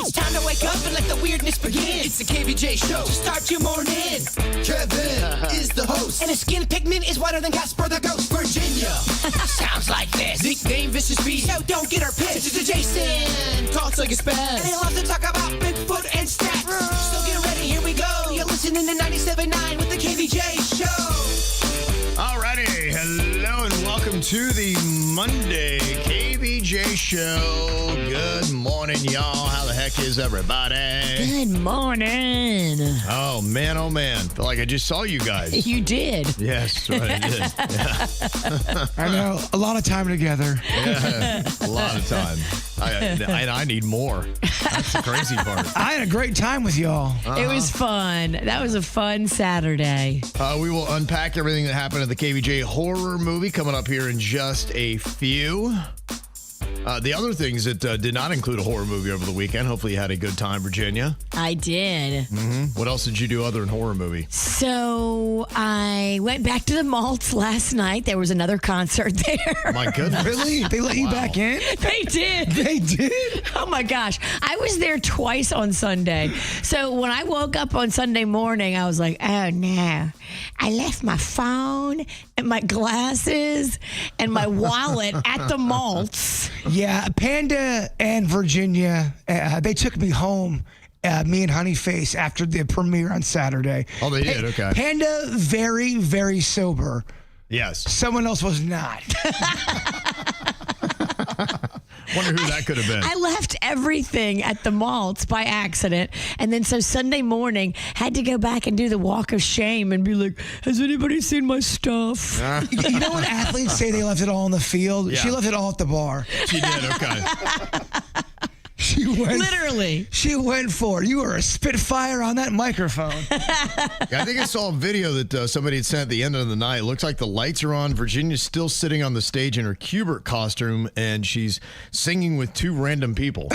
It's time to wake up and let the weirdness begin. It's the KVJ show to start your morning. Kevin is the host, and his skin pigment is whiter than Casper the Ghost. Virginia sounds like this. Nickname Vicious Beast, so don't get her pissed. It's Jason, talks like a spaz, and they love to talk about Bigfoot and stats. So get ready, here we go. You're listening to 97.9 with the KVJ show. Alrighty, hello and welcome to the Monday KVJ show. Good morning, y'all. How the heck is everybody? Good morning. Oh man. Feel like I just saw you guys. You did. Yes, right, I did. Yeah. I know. A lot of time together. Yeah, a lot of time. I need more. That's the crazy part. I had a great time with y'all. It was fun. That was a fun Saturday. We will unpack everything that happened at the KVJ horror movie coming up here in just a few. The other things that did not include a horror movie over the weekend. Hopefully you had a good time, Virginia. I did. Mm-hmm. What else did you do other than horror movie? So I went back to the Maltz last night. There was another concert there. My goodness. Really? They let you back in? They did. They did? Oh my gosh. I was there twice on Sunday. So when I woke up on Sunday morning, I was like, oh no. I left my phone and my glasses and my wallet at the Maltz. Yeah, Panda and Virginia, they took me home, me and Honeyface, after the premiere on Saturday. Oh, they did? Okay. Panda, very, very sober. Yes. Someone else was not. Wonder who that could have been. I left everything at the Maltz by accident. And then so Sunday morning, had to go back and do the walk of shame and be like, has anybody seen my stuff? You know when athletes say they left it all on the field? Yeah. She left it all at the bar. She did, okay. She went, Literally. She went for it. You were a spitfire on that microphone. Yeah, I think I saw a video that somebody had sent at the end of the night. It looks like the lights are on. Virginia's still sitting on the stage in her Cubert costume, and she's singing with two random people.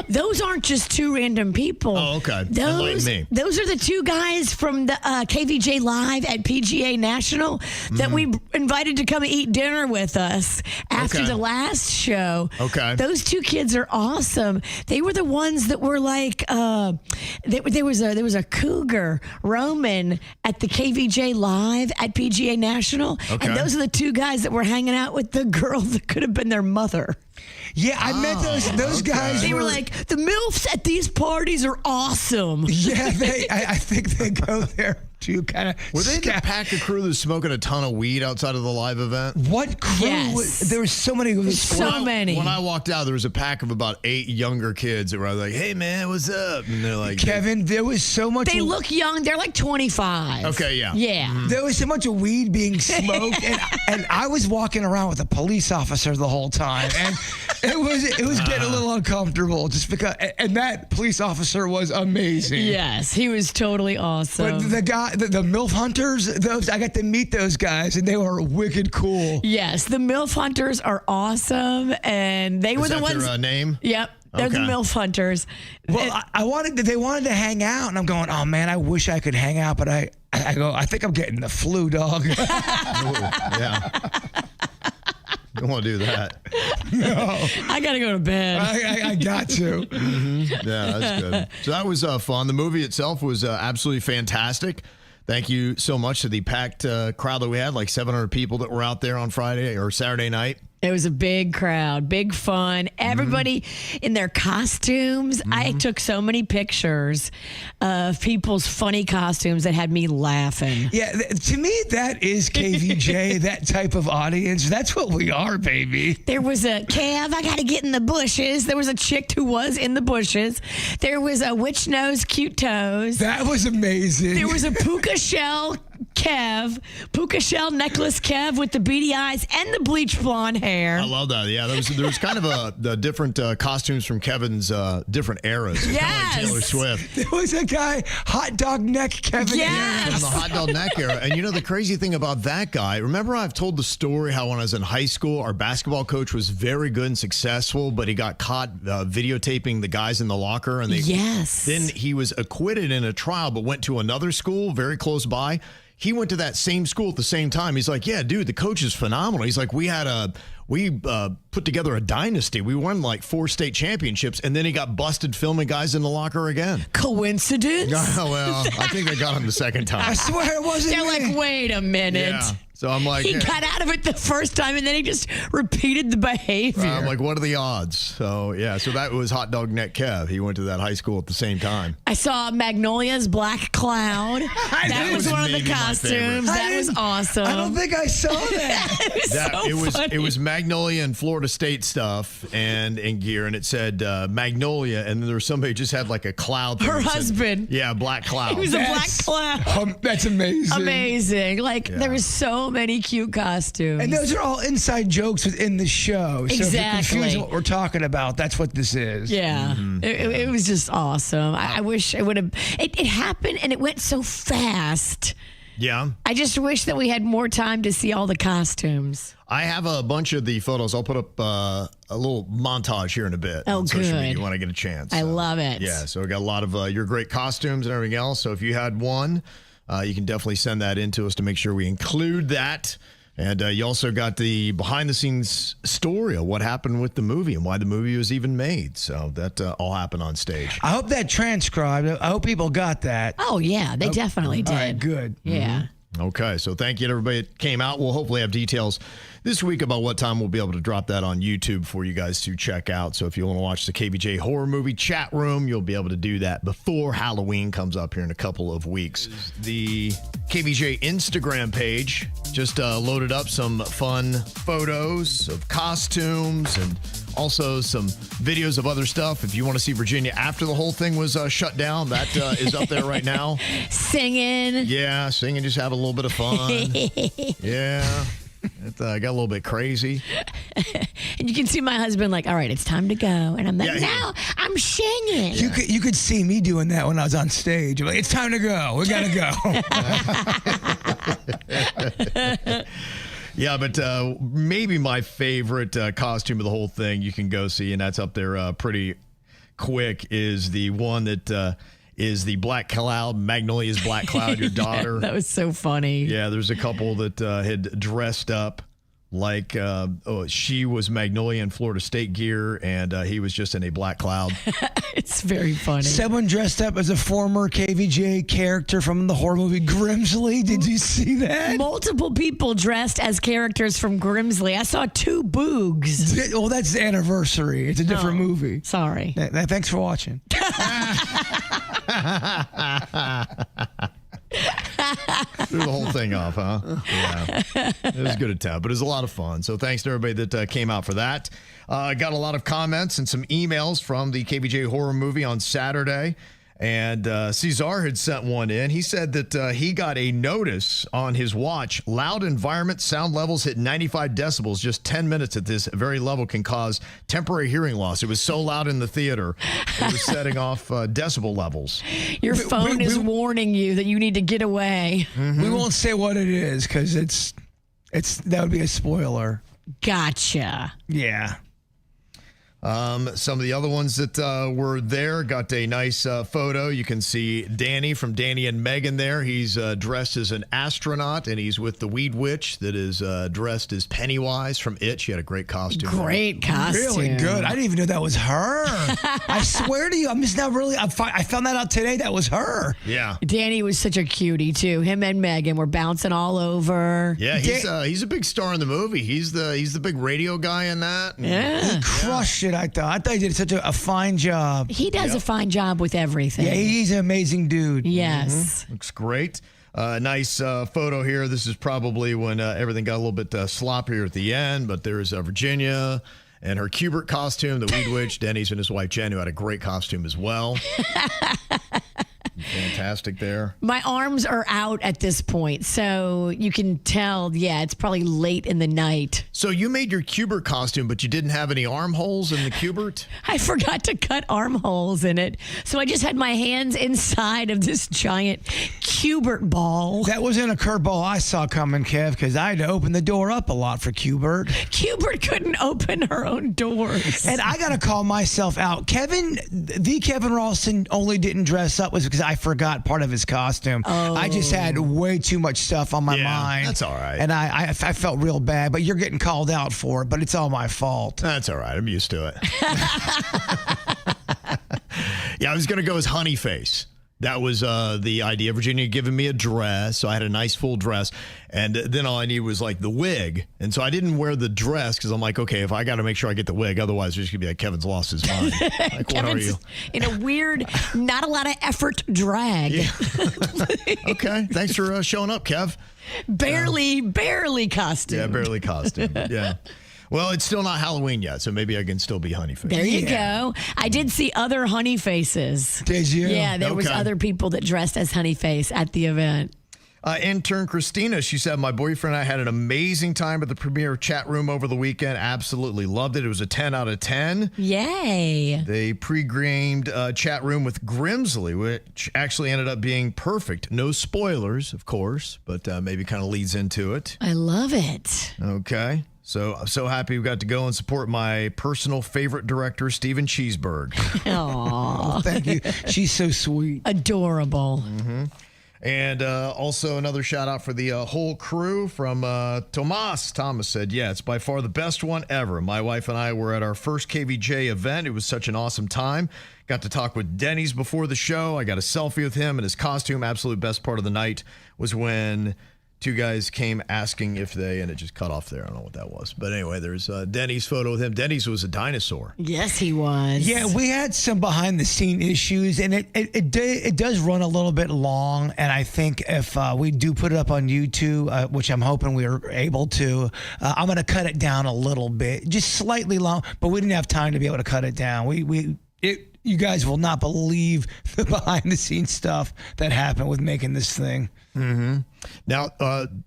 Those aren't just two random people. Oh, okay. Enlighten me. Those are the two guys from the KVJ Live at PGA National that we invited to come and eat dinner with us after Okay. the last show. Okay. Those two kids are awesome. They were the ones that were like, there was a cougar, Roman, at the KVJ Live at PGA National. Okay. And those are the two guys that were hanging out with the girl that could have been their mother. Yeah, I met those guys. They were like, the MILFs at these parties are awesome. Yeah, I think they go there to kind of. Were they the pack of crew that was smoking a ton of weed outside of the live event? What crew? Yes. There was so many. Many. When I walked out, there was a pack of about 8 younger kids that were like, hey, man, what's up? And they're like, Kevin, there was so much. They look young. They're like 25. Okay, yeah. Yeah. There was so much of weed being smoked, and I was walking around with a police officer the whole time, and it was getting a little uncomfortable just because. And that police officer was amazing. Yes, he was totally awesome. But the guy, the MILF hunters, those I got to meet those guys, and they were wicked cool. Yes, the MILF hunters are awesome, and they were Is the that ones. their name? Yep, they're the Okay. MILF hunters. Well, they wanted to hang out, and I'm going, oh man, I wish I could hang out, but I think I'm getting the flu, dog. Ooh, yeah. Don't want to do that. No, I gotta go to bed. I got to. Yeah, that's good. So that was fun. The movie itself was absolutely fantastic. Thank you so much to the packed crowd that we had, like 700 people that were out there on Friday or Saturday night. It was a big crowd, big fun. Everybody in their costumes. I took so many pictures of people's funny costumes that had me laughing. Yeah, to me, that is KVJ, that type of audience. That's what we are, baby. There was a Kev, I gotta get in the bushes. There was a chick who was in the bushes. There was a witch nose, cute toes. That was amazing. There was a puka shell necklace Kev with the beady eyes and the bleach blonde hair. I love that. Yeah, there was kind of the different costumes from Kevin's different eras. Kind of Yes. like Taylor Swift. There was a guy, hot dog neck Kevin. Yes. From the hot dog neck era. And you know the crazy thing about that guy, remember I've told the story how when I was in high school, our basketball coach was very good and successful, but he got caught videotaping the guys in the locker. And Yes. then he was acquitted in a trial, but went to another school very close by. he went to that same school at the same time. He's like, yeah, dude, the coach is phenomenal. He's like, we put together a dynasty. We won like 4 state championships, and then he got busted filming guys in the locker again. Coincidence? Oh, well, I think they got him the second time. I swear it wasn't They're me. like, wait a minute. Yeah. So I'm like, He got out of it the first time, and then he just repeated the behavior. I'm like, what are the odds? So, yeah, so that was Hot Dog Neck Kev. He went to that high school at the same time. I saw Magnolia's Black Cloud. That was one of the maybe my favorite. costumes. That was awesome. I don't think I saw that. It was Magnolia and Florida State stuff and gear, and it said Magnolia, and then there was somebody who just had like a cloud. Her that said- husband. Yeah, Black Cloud. He was a black cloud. That's amazing. Amazing. Like, there was so many cute costumes. And those are all inside jokes within the show. So if you're Exactly. confused what we're talking about, that's what this is. Yeah, Mm-hmm. it was just awesome. I wish it would have. It happened and it went so fast. Yeah. I just wish that we had more time to see all the costumes. I have a bunch of the photos. I'll put up a little montage here in a bit. Oh, on social media. good. You want to get a chance. I love it. Yeah, so we got a lot of your great costumes and everything else. So if you had one, you can definitely send that in to us to make sure we include that. And you also got the behind-the-scenes story of what happened with the movie and why the movie was even made. So that all happened on stage. I hope that transcribed. I hope people got that. Oh yeah, they definitely did. All right, good. Yeah. Okay, so thank you to everybody that came out. We'll hopefully have details this week about what time we'll be able to drop that on YouTube for you guys to check out. So if you want to watch the KVJ horror movie chat room, you'll be able to do that before Halloween comes up here in a couple of weeks. The KVJ Instagram page just loaded up some fun photos of costumes and also some videos of other stuff. If you want to see Virginia after the whole thing was shut down, that is up there right now. Singing. Yeah, sing and just have a little bit of fun. Yeah. It got a little bit crazy. And you can see my husband like, all right, it's time to go. And I'm like, Yeah, no, I'm singing. You could see me doing that when I was on stage. I'm like, it's time to go. We gotta go. Yeah, but maybe my favorite costume of the whole thing you can go see, and that's up there pretty quick, is the one that is the Black Cloud, Magnolia's Black Cloud, your daughter. That was so funny. Yeah, there's a couple that had dressed up like she was Magnolia in Florida State gear, and he was just in a Black Cloud. It's very funny. Someone dressed up as a former KVJ character from the horror movie Grimsley. Did you see that? Multiple people dressed as characters from Grimsley. I saw 2 boogs. Well, that's the anniversary. It's a different movie. Sorry. Thanks for watching. Threw the whole thing off, huh? Yeah. It was good attempt, but it was a lot of fun. So thanks to everybody that came out for that. Got a lot of comments and some emails from the KVJ horror movie on Saturday. And Cesar had sent one in. He said that he got a notice on his watch. Loud environment sound levels hit 95 decibels. Just 10 minutes at this very level can cause temporary hearing loss. It was so loud in the theater, it was setting off decibel levels. Your phone is warning you that you need to get away. We won't say what it is because that would be a spoiler. Gotcha. Yeah. Some of the other ones that were there got a nice photo. You can see Danny from Danny and Megan there. He's dressed as an astronaut, and he's with the Weed Witch that is dressed as Pennywise from It. She had a great costume. Great costume. Really good. I didn't even know that was her. I swear to you, I'm just not really. I found that out today. That was her. Yeah. Danny was such a cutie, too. Him and Megan were bouncing all over. Yeah, he's a big star in the movie. He's the big radio guy in that. Yeah. He crushed it, I thought he did such a fine job. He does a fine job with everything. Yeah, he's an amazing dude. Yes. Looks great. Nice photo here. This is probably when everything got a little bit sloppier at the end, but there's Virginia and her Cubert costume, the Weed Witch. Denny's and his wife Jen, who had a great costume as well. Fantastic there. My arms are out at this point, so you can tell, it's probably late in the night. So you made your Cubert costume, but you didn't have any armholes in the Cubert? I forgot to cut armholes in it, so I just had my hands inside of this giant Cubert ball. That wasn't a curveball I saw coming, Kev, because I had to open the door up a lot for Cubert. Cubert couldn't open her own doors. And I got to call myself out. The Kevin Ralston only didn't dress up was because I I forgot part of his costume. I just had way too much stuff on my mind. That's all right. And I felt real bad, but you're getting called out for it, but it's all my fault. That's all right. I'm used to it. Yeah, I was going to go as Honey Face. That was the idea. Virginia giving me a dress, so I had a nice full dress, and then all I needed was like the wig, and so I didn't wear the dress because I'm like, okay, if I got to make sure I get the wig, otherwise there's gonna be like Kevin's lost his mind. Like, what are you? In a weird, not a lot of effort drag. Yeah. Okay, thanks for showing up, Kev. Barely costume. Yeah, barely costume. Yeah. Well, it's still not Halloween yet, so maybe I can still be Honey Face. There you go. I did see other honey faces. Did you? Yeah, there was other people that dressed as Honey Face at the event. Intern Christina, she said, my boyfriend and I had an amazing time at the premiere chat room over the weekend. Absolutely loved it. It was a 10 out of 10. Yay. They pre-gamed chat room with Grimsley, which actually ended up being perfect. No spoilers, of course, but maybe kind of leads into it. I love it. Okay. So I'm so happy we got to go and support my personal favorite director, Steven Cheeseberg. Aww. Thank you. She's so sweet. Adorable. Mm-hmm. And also another shout out for the whole crew from Tomas. Thomas said, yeah, it's by far the best one ever. My wife and I were at our first KVJ event. It was such an awesome time. Got to talk with Denny's before the show. I got a selfie with him and his costume. Absolute best part of the night was when two guys came asking if they, and it just cut off there. I don't know what that was. But anyway, there's Denny's photo with him. Denny's was a dinosaur. Yes, he was. Yeah, we had some behind the scene issues, and it does run a little bit long. And I think if we do put it up on YouTube, which I'm hoping we are able to, I'm going to cut it down a little bit, just slightly long. But we didn't have time to be able to cut it down. You guys will not believe the behind the scenes stuff that happened with making this thing. Mm-hmm. Now,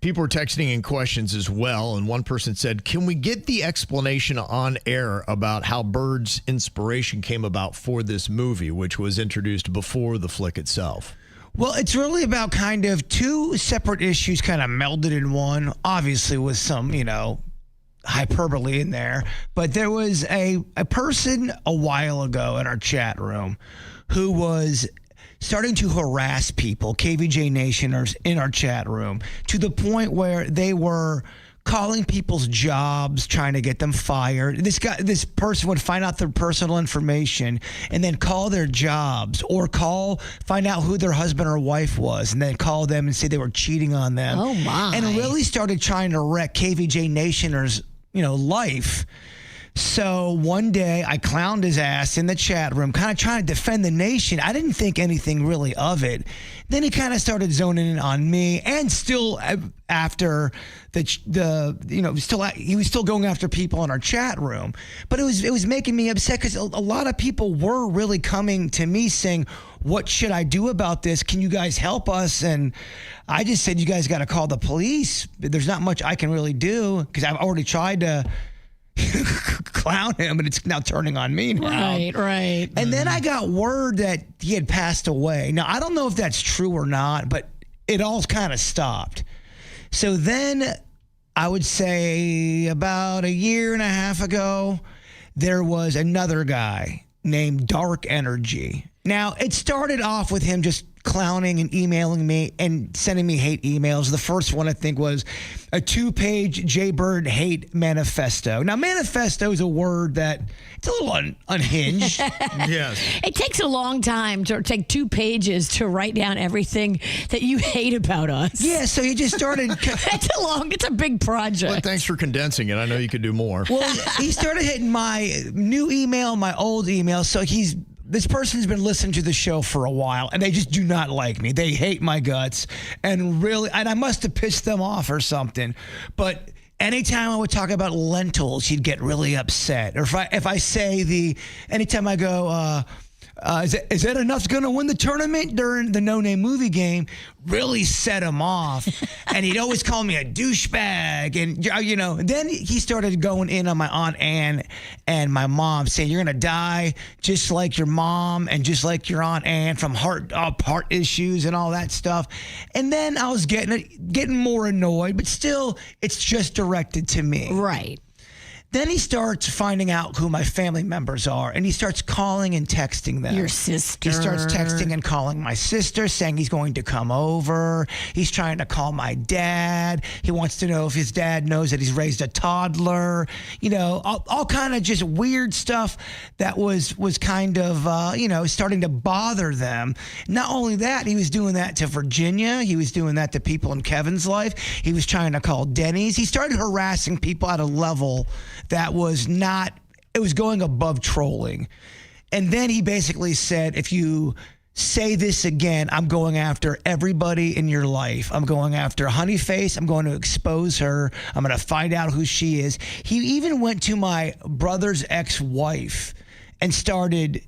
people are texting in questions as well, and one person said, can we get the explanation on air about how Bird's inspiration came about for this movie, which was introduced before the flick itself? Well, it's really about kind of two separate issues kind of melded in one, obviously with some, hyperbole in there. But there was a person a while ago in our chat room who was starting to harass people, KVJ Nationers, in our chat room to the point where they were calling people's jobs, trying to get them fired. This person would find out their personal information and then call their jobs or find out who their husband or wife was and then call them and say they were cheating on them. Oh, my. And really started trying to wreck KVJ Nationers, life. So one day I clowned his ass in the chat room, kind of trying to defend the nation. I didn't think anything really of it. Then he kind of started zoning in on me, and still after he was still going after people in our chat room. But it was making me upset because a lot of people were really coming to me saying, what should I do about this? Can you guys help us? And I just said, you guys got to call the police. There's not much I can really do because I've already tried to clown him, and it's now turning on me now. Right. And then I got word that he had passed away. Now, I don't know if that's true or not, but it all kind of stopped. So then I would say about a year and a half ago, there was another guy named Dark Energy. Now, it started off with him just clowning and emailing me and sending me hate emails. The first one, I think, was a 2-page Jay Bird hate manifesto. Now, manifesto is a word that it's a little unhinged. Yes. It takes a long time to take 2 pages to write down everything that you hate about us. Yeah, so he just started. It's a big project. Well, thanks for condensing it. I know you could do more. Well, he started hitting my new email, my old email. So this person's been listening to the show for a while, and they just do not like me. They hate my guts, and I must have pissed them off or something. But anytime I would talk about lentils, he'd get really upset. Or if I say anytime I go, is that enough going to win the tournament during the No Name movie game, really set him off. And he'd always call me a douchebag. And, then he started going in on my Aunt Ann and my mom, saying, you're going to die just like your mom and just like your Aunt Ann from heart issues and all that stuff. And then I was getting more annoyed, but still, it's just directed to me. Right. Then he starts finding out who my family members are, and he starts calling and texting them. Your sister. He starts texting and calling my sister, saying he's going to come over. He's trying to call my dad. He wants to know if his dad knows that he's raised a toddler. You know, all kind of just weird stuff that was kind of, starting to bother them. Not only that, he was doing that to Virginia. He was doing that to people in Kevin's life. He was trying to call Denny's. He started harassing people at a level that was not, it was going above trolling. And then he basically said, if you say this again, I'm going after everybody in your life. I'm going after Honeyface. I'm going to expose her. I'm going to find out who she is. He even went to my brother's ex-wife and started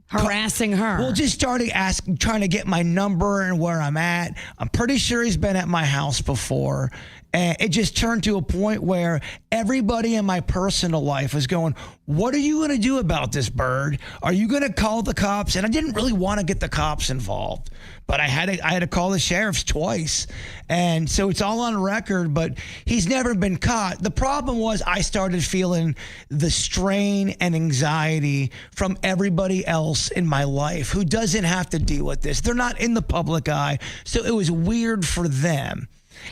harassing her. Well, just started trying to get my number and where I'm at. I'm pretty sure he's been at my house before. And it just turned to a point where everybody in my personal life was going, what are you going to do about this, Bird? Are you going to call the cops? And I didn't really want to get the cops involved, but I had to call the sheriffs twice. And so it's all on record, but he's never been caught. The problem was I started feeling the strain and anxiety from everybody else in my life who doesn't have to deal with this. They're not in the public eye, so it was weird for them.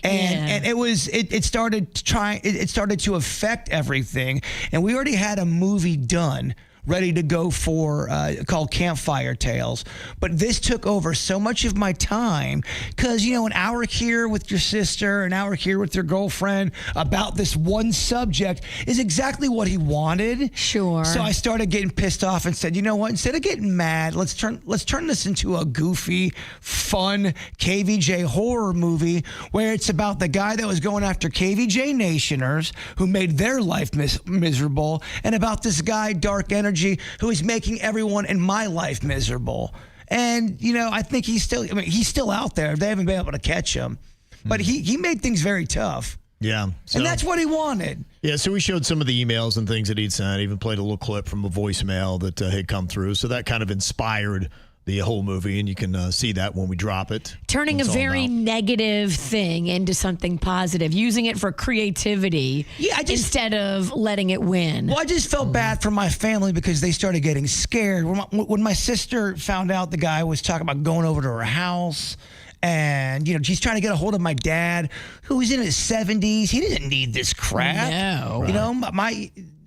And it started to affect everything. And we already had a movie done, ready to go for called Campfire Tales. But this took over so much of my time because, an hour here with your sister, an hour here with your girlfriend about this one subject is exactly what he wanted. Sure. So I started getting pissed off and said, you know what? Instead of getting mad, let's turn this into a goofy, fun KVJ horror movie where it's about the guy that was going after KVJ Nationers who made their life miserable, and about this guy, Dark Energy, who is making everyone in my life miserable. And, I think he's still out there. They haven't been able to catch him. But he made things very tough. Yeah. And that's what he wanted. Yeah, so we showed some of the emails and things that he'd sent, even played a little clip from a voicemail that had come through. So that kind of inspired the whole movie, and you can see that when we drop it. Turning a very negative thing into something positive, using it for creativity instead of letting it win. Well, I just felt bad for my family because they started getting scared. When my sister found out the guy was talking about going over to her house, and, she's trying to get a hold of my dad, who was in his 70s. He didn't need this crap. No.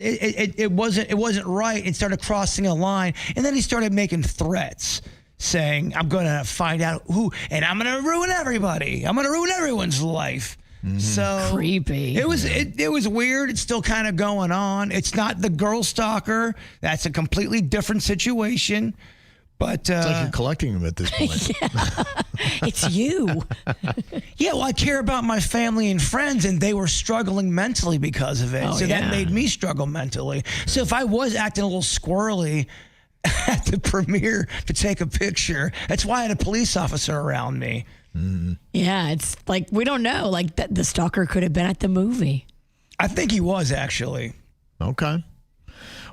It wasn't right. It started crossing a line. And then he started making threats saying, I'm going to find out who, and I'm going to ruin everybody. I'm going to ruin everyone's life. Mm-hmm. So creepy. It was weird. It's still kind of going on. It's not the girl stalker. That's a completely different situation. But, it's like you're collecting them at this point. It's you. Yeah, well, I care about my family and friends, and they were struggling mentally because of it. That made me struggle mentally. So if I was acting a little squirrely at the premiere to take a picture, that's why I had a police officer around me. Mm-hmm. Yeah, it's like, we don't know. Like, the stalker could have been at the movie. I think he was, actually. Okay.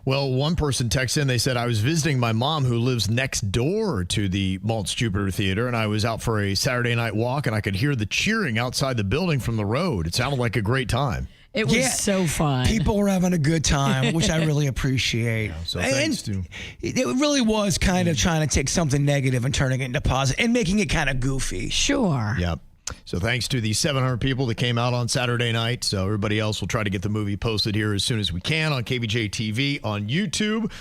Well, one person texted in, they said, I was visiting my mom who lives next door to the Maltz Jupiter Theater, and I was out for a Saturday night walk, and I could hear the cheering outside the building from the road. It sounded like a great time. It was so fun. People were having a good time, which I really appreciate. So thanks to... It really was kind of trying to take something negative and turning it into positive and making it kind of goofy. Sure. Yep. So thanks to the 700 people that came out on Saturday night. So everybody else will try to get the movie posted here as soon as we can on KVJ TV on YouTube.